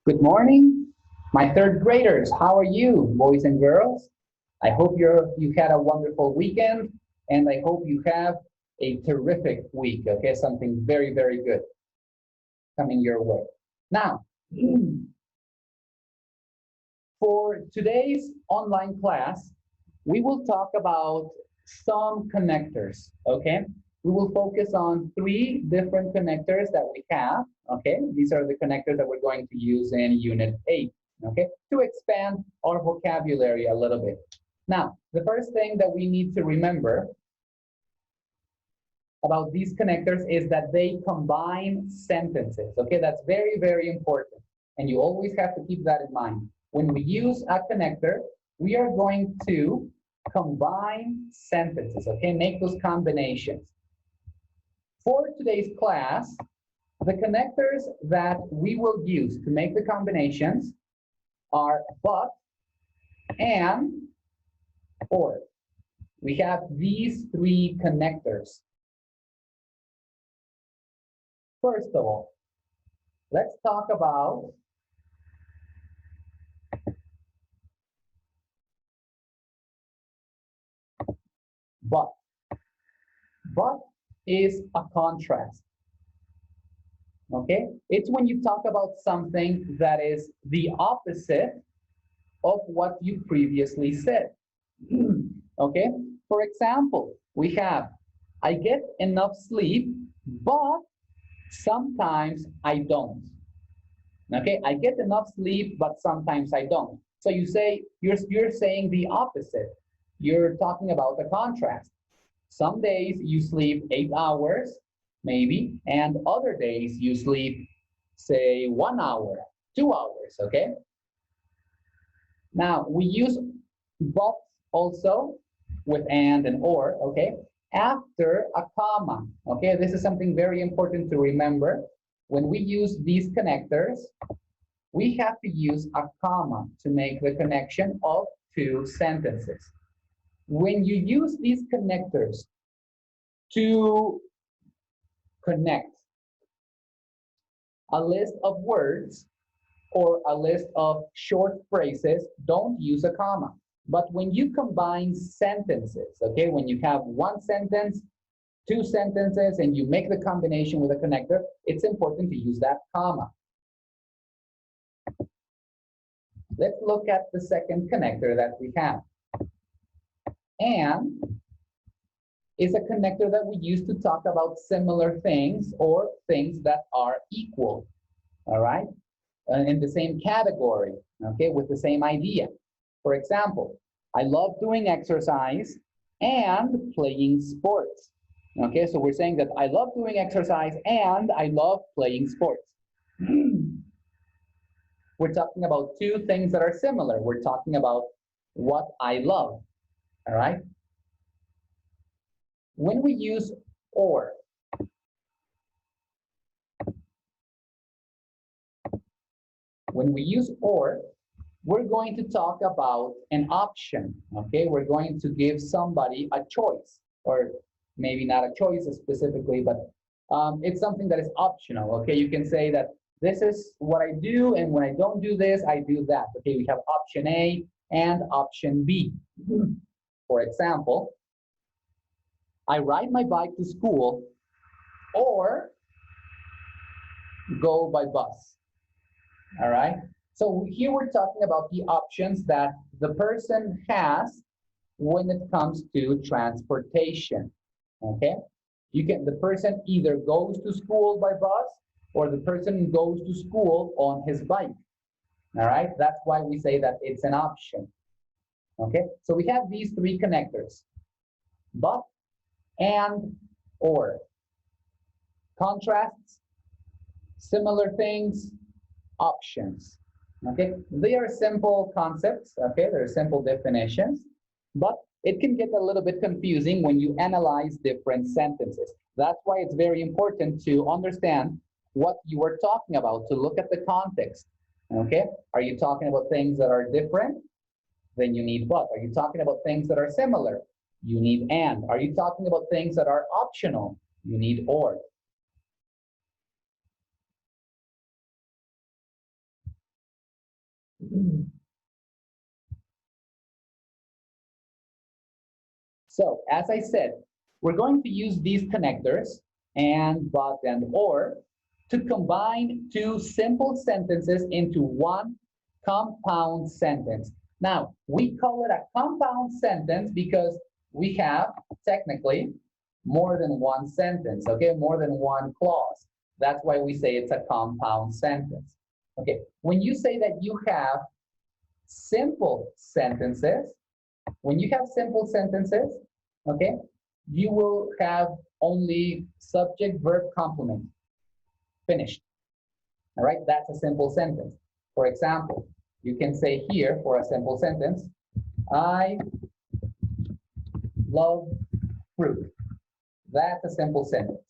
Good morning, my third graders. How are you, boys and girls? I hope you had a wonderful weekend, and I hope you have a terrific week. Okay, something very, very good coming your way. Now, for today's online class, we will talk about some connectors. Okay, we will focus on three different connectors that we have. Okay, these are the connectors that we're going to use in Unit 8. Okay, to expand our vocabulary a little bit. Now, the first thing that we need to remember about these connectors is that they combine sentences. Okay, that's very, very important. And you always have to keep that in mind. When we use a connector, we are going to combine sentences, okay? Make those combinations. For today's class, the connectors that we will use to make the combinations are but, and, or. We have these three connectors. First of all, let's talk about but. But is a contrast. Okay? It's when you talk about something that is the opposite of what you previously said. Okay? For example, we have, I get enough sleep, but sometimes I don't. Okay? I get enough sleep, but sometimes I don't. So you say, you're saying the opposite. You're talking about the contrast. Some days you sleep 8 hours, maybe, and other days you sleep, say, 1 hour, 2 hours, okay? Now, we use but also with and or, okay? After a comma, okay? This is something very important to remember. When we use these connectors, we have to use a comma to make the connection of two sentences. When you use these connectors to connect a list of words or a list of short phrases, don't use a comma. But when you combine sentences, okay, when you have one sentence, two sentences, and you make the combination with a connector, it's important to use that comma. Let's look at the second connector that we have. And is a connector that we use to talk about similar things or things that are equal, all right? In the same category, okay, with the same idea. For example, I love doing exercise and playing sports. Okay, so we're saying that I love doing exercise and I love playing sports. We're talking about two things that are similar. We're talking about what I love, all right? When we use or, we're going to talk about an option, okay? We're going to give somebody a choice, or maybe not a choice specifically, but it's something that is optional, okay? You can say that this is what I do, and when I don't do this, I do that, okay? We have option A and option B. For example, I ride my bike to school or go by bus, all right? So here we're talking about the options that the person has when it comes to transportation, okay? The person either goes to school by bus or the person goes to school on his bike, all right? That's why we say that it's an option, okay? So we have these three connectors, but, and, or. Contrasts, similar things, options. Okay, they are simple concepts, okay, they're simple definitions, but it can get a little bit confusing when you analyze different sentences. That's why it's very important to understand what you are talking about, to look at the context. Okay, are you talking about things that are different? Then you need but. Are you talking about things that are similar? You need and. Are you talking about things that are optional? You need or. So as I said, we're going to use these connectors and but and or to combine two simple sentences into one compound sentence. Now, we call it a compound sentence because we have technically more than one sentence, okay, more than one clause. That's why we say it's a compound sentence. Okay, when you say that you have simple sentences, when you have simple sentences, okay, you will have only subject, verb, complement. Finished. All right, that's a simple sentence. For example, you can say here for a simple sentence, I love fruit. That's a simple sentence.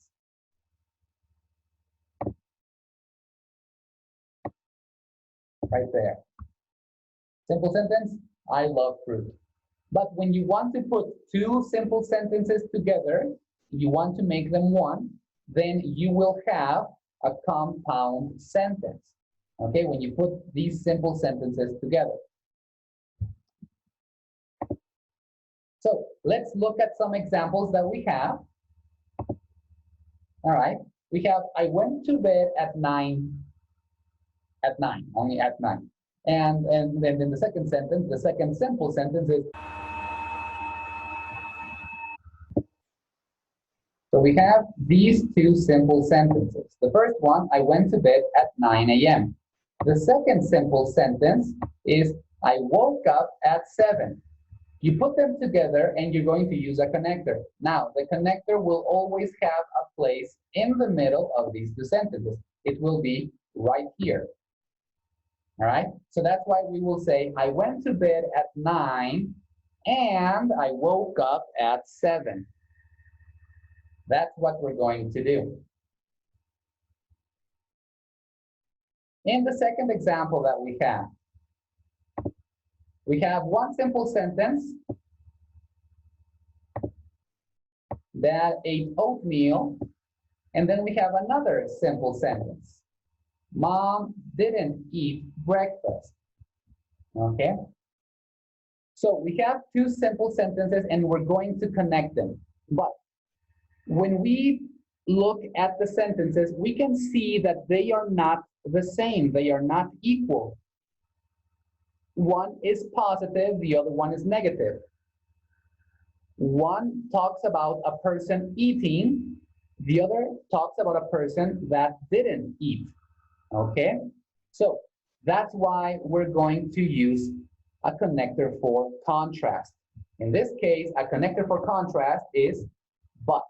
Right there. Simple sentence, I love fruit. But when you want to put two simple sentences together, you want to make them one, then you will have a compound sentence. Okay, when you put these simple sentences together. So let's look at some examples that we have. All right, we have, I went to bed at 9, only at 9. And then in the second sentence, the second simple sentence is, so we have these two simple sentences. The first one, I went to bed at 9 a.m. The second simple sentence is, I woke up at 7. You put them together and you're going to use a connector. Now, the connector will always have a place in the middle of these two sentences. It will be right here. All right, so that's why we will say, I went to bed at 9 and I woke up at 7. That's what we're going to do. In the second example that we have one simple sentence, Dad ate oatmeal, and then we have another simple sentence. Mom didn't eat breakfast. Okay? So we have two simple sentences and we're going to connect them. But when we look at the sentences, we can see that they are not the same. They are not equal. One is positive, the other one is negative. One talks about a person eating, the other talks about a person that didn't eat. Okay, so that's why we're going to use a connector for contrast. In this case, a connector for contrast is but.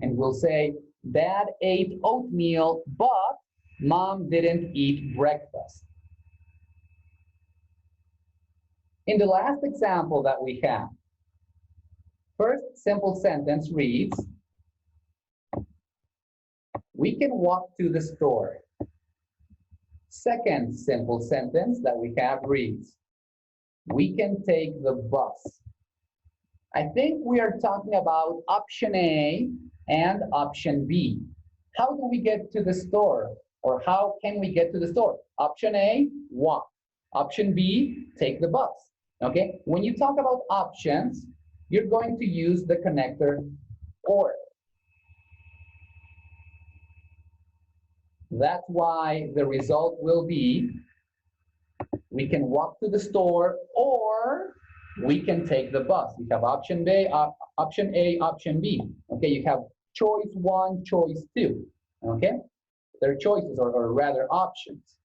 And we'll say, Dad ate oatmeal, but Mom didn't eat breakfast. In the last example that we have, first simple sentence reads, we can walk to the store. Second simple sentence that we have reads, we can take the bus. I think we are talking about option A and option B. How do we get to the store? Or how can we get to the store? Option A, walk. Option B, take the bus. Okay, when you talk about options, you're going to use the connector or. That's why the result will be, we can walk to the store or we can take the bus. You have option B, option A, option B. Okay, you have choice 1, choice 2. Okay, they're choices or rather options.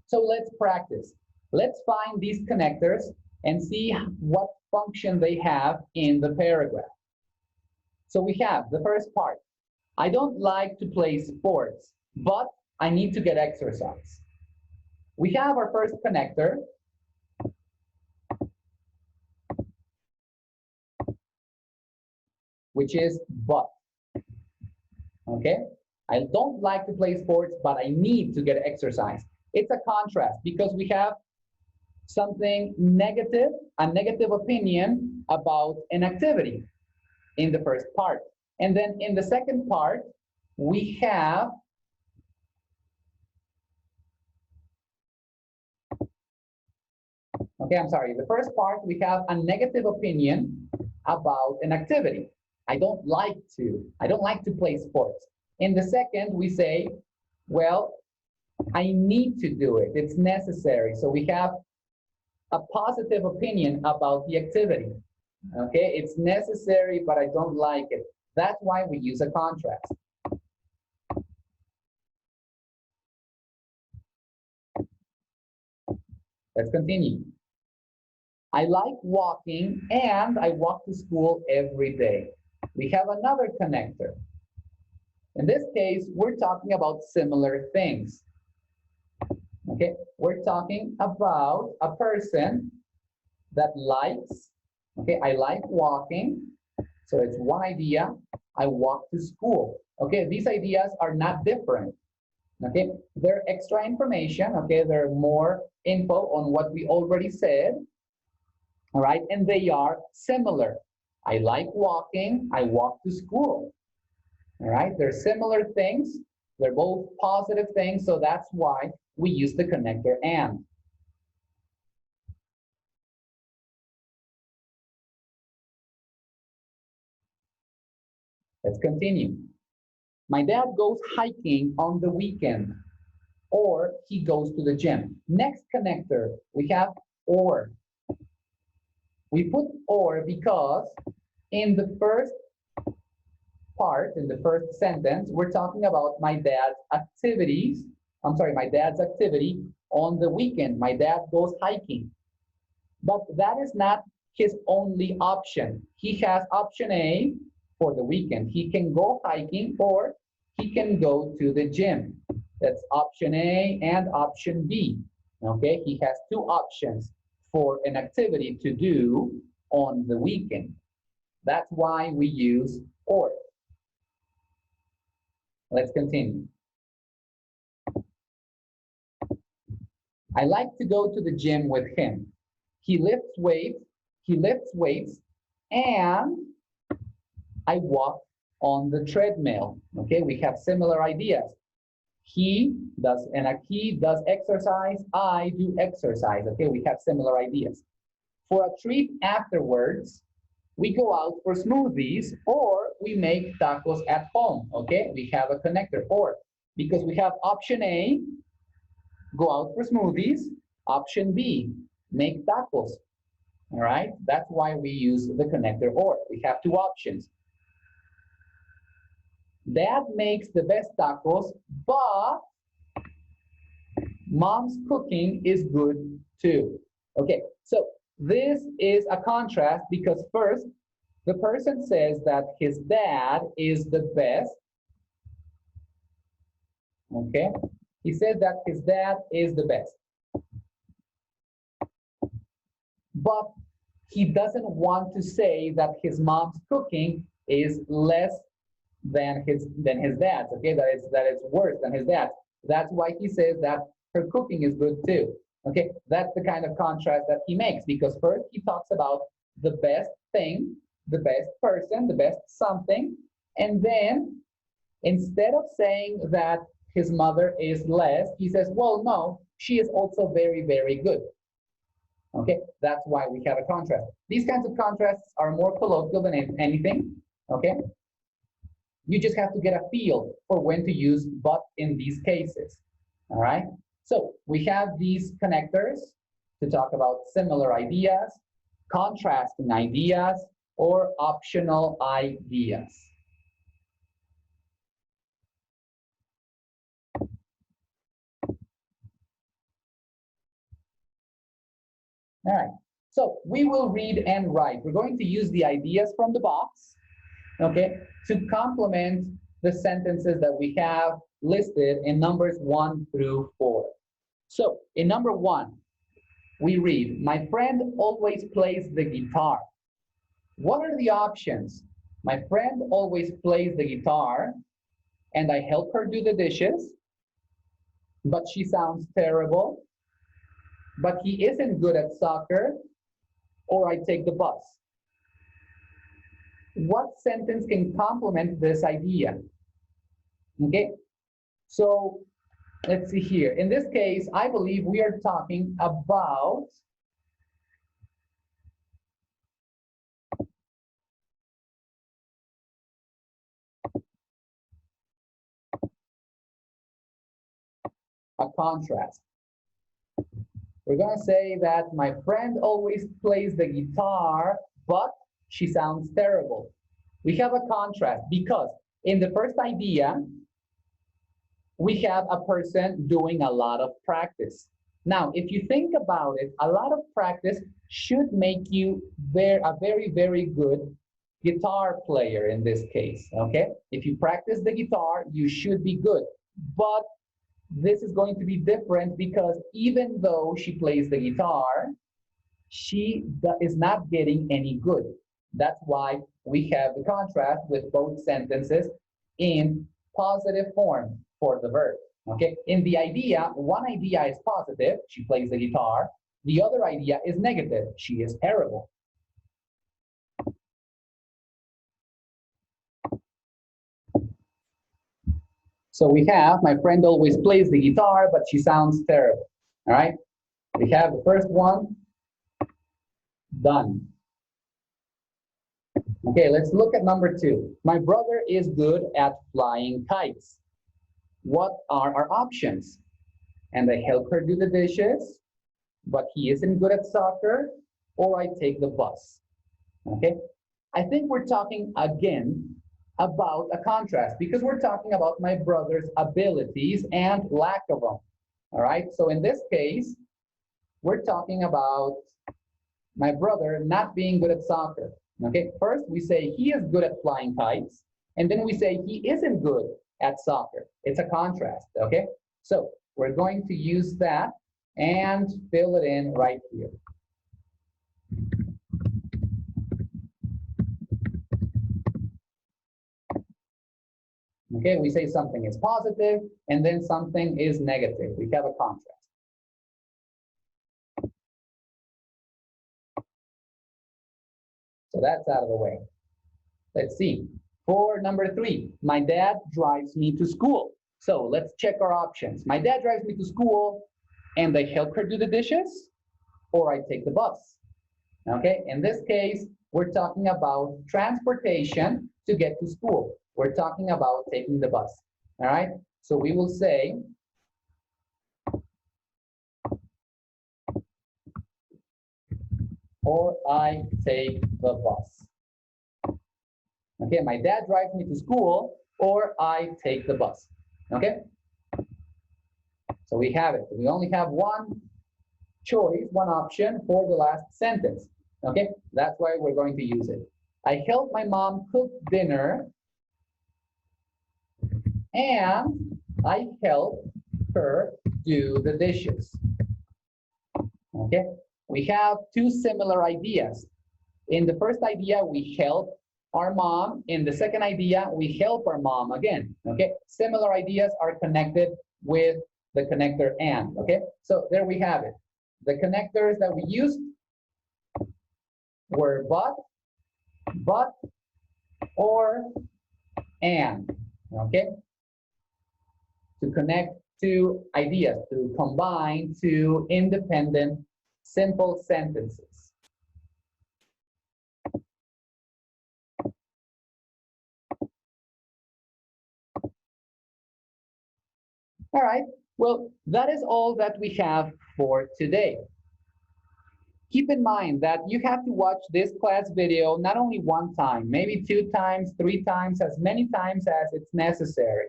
So let's practice. Let's find these connectors and see what function they have in the paragraph. So we have the first part. I don't like to play sports, but I need to get exercise. We have our first connector. Which is but. Okay? I don't like to play sports, but I need to get exercise. It's a contrast because we have something negative, a negative opinion about an activity in the first part. And then in the second part, we have okay, I'm sorry. The first part, we have a negative opinion about an activity. I don't like to play sports. In the second, we say, well, I need to do it. It's necessary. So we have a positive opinion about the activity. Okay, it's necessary, but I don't like it. That's why we use a contrast. Let's continue. I like walking and I walk to school every day. We have another connector. In this case, we're talking about similar things. Okay, we're talking about a person that likes, okay, I like walking. So it's one idea, I walk to school. Okay, these ideas are not different. Okay, they're extra information. Okay, they're more info on what we already said. All right, and they are similar. I like walking, I walk to school. All right, they're similar things. They're both positive things, so that's why we use the connector and. Let's continue. My dad goes hiking on the weekend, or he goes to the gym. Next connector, we have or. We put or because in the first part, in the first sentence, we're talking about my dad's activities. My dad's activity on the weekend. My dad goes hiking. But that is not his only option. He has option A for the weekend. He can go hiking or he can go to the gym. That's option A and option B. Okay, he has two options for an activity to do on the weekend. That's why we use or. Let's continue. I like to go to the gym with him. He lifts weights, and I walk on the treadmill. Okay, we have similar ideas. He does exercise, I do exercise. Okay, we have similar ideas. For a treat afterwards, we go out for smoothies or we make tacos at home. Okay, we have a connector or because we have option A, go out for smoothies, option B, make tacos. All right, that's why we use the connector or. We have two options. Dad makes the best tacos, but mom's cooking is good too. Okay, so this is a contrast because first, the person says that his dad is the best. Okay, he says that his dad is the best. But he doesn't want to say that his mom's cooking is less than his dad's. Okay, that it's worse than his dad's. That's why he says that her cooking is good too. Okay, that's the kind of contrast that he makes because first he talks about the best thing, the best person, the best something, and then instead of saying that his mother is less, he says, well, no, she is also very, very good. Okay, that's why we have a contrast. These kinds of contrasts are more colloquial than anything. Okay, you just have to get a feel for when to use but in these cases. All right, so we have these connectors to talk about similar ideas, contrasting ideas, or optional ideas. All right, so we will read and write. We're going to use the ideas from the box, okay, to complement the sentences that we have listed in numbers 1 through 4. So in number 1, we read, my friend always plays the guitar. What are the options? My friend always plays the guitar, and I help her do the dishes, but she sounds terrible. But he isn't good at soccer, or I take the bus. what sentence can complement this idea? Okay, so let's see here. In this case, I believe we are talking about a contrast. We're going to say that my friend always plays the guitar, but she sounds terrible. We have a contrast because in the first idea, we have a person doing a lot of practice. Now, if you think about it, a lot of practice should make you a very, very good guitar player in this case, okay? If you practice the guitar, you should be good. But this is going to be different because even though she plays the guitar, she is not getting any good. That's why we have the contrast with both sentences in positive form for the verb. Okay, in the idea, one idea is positive, she plays the guitar. The other idea is negative, she is terrible. So we have, my friend always plays the guitar, but she sounds terrible. All right, we have the first one done. Okay, let's look at number 2. My brother is good at flying kites. What are our options? And I help her do the dishes, but he isn't good at soccer, or I take the bus. Okay, I think we're talking again about a contrast because we're talking about my brother's abilities and lack of them. All right, so in this case, we're talking about my brother not being good at soccer. Okay, first we say he is good at flying kites, and then we say he isn't good at soccer. It's a contrast, okay? So we're going to use that and fill it in right here. Okay, we say something is positive and then something is negative. We have a contrast. So that's out of the way. Let's see. For number 3, my dad drives me to school. So let's check our options. My dad drives me to school and I help her do the dishes, or I take the bus. Okay, in this case, we're talking about transportation to get to school. We're talking about taking the bus. All right, so we will say, or I take the bus. Okay, my dad drives me to school, or I take the bus. Okay, so we have it. We only have one choice, one option for the last sentence. Okay, that's why we're going to use it. I help my mom cook dinner, and I help her do the dishes. Okay, we have 2 similar ideas. In the first idea, we help our mom. In the second idea, we help our mom again. Okay, similar ideas are connected with the connector and. Okay, so there we have it. The connectors that we used were but, or, and. Okay, to connect 2 ideas, to combine 2 independent simple sentences. All right, well, that is all that we have for today. Keep in mind that you have to watch this class video not only 1 time, maybe 2 times, 3 times, as many times as it's necessary.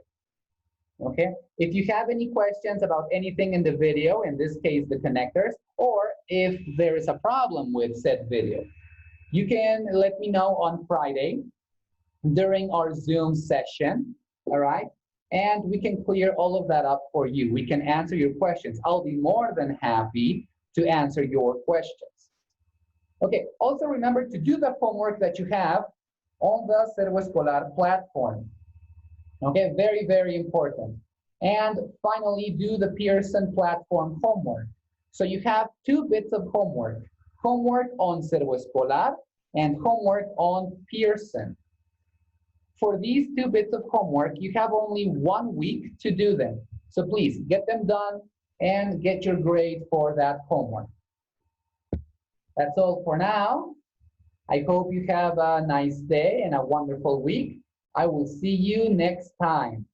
Okay, if you have any questions about anything in the video, in this case, the connectors, or if there is a problem with said video, you can let me know on Friday during our Zoom session, all right? And we can clear all of that up for you. We can answer your questions. I'll be more than happy to answer your questions. Okay, also remember to do the homework that you have on the Servo Escolar platform. Okay, very, very important. And finally, do the Pearson platform homework. So you have 2 bits of homework. Homework on Servo Escolar and homework on Pearson. for these 2 bits of homework, you have only 1 week to do them. So please get them done and get your grade for that homework. That's all for now. I hope you have a nice day and a wonderful week. I will see you next time.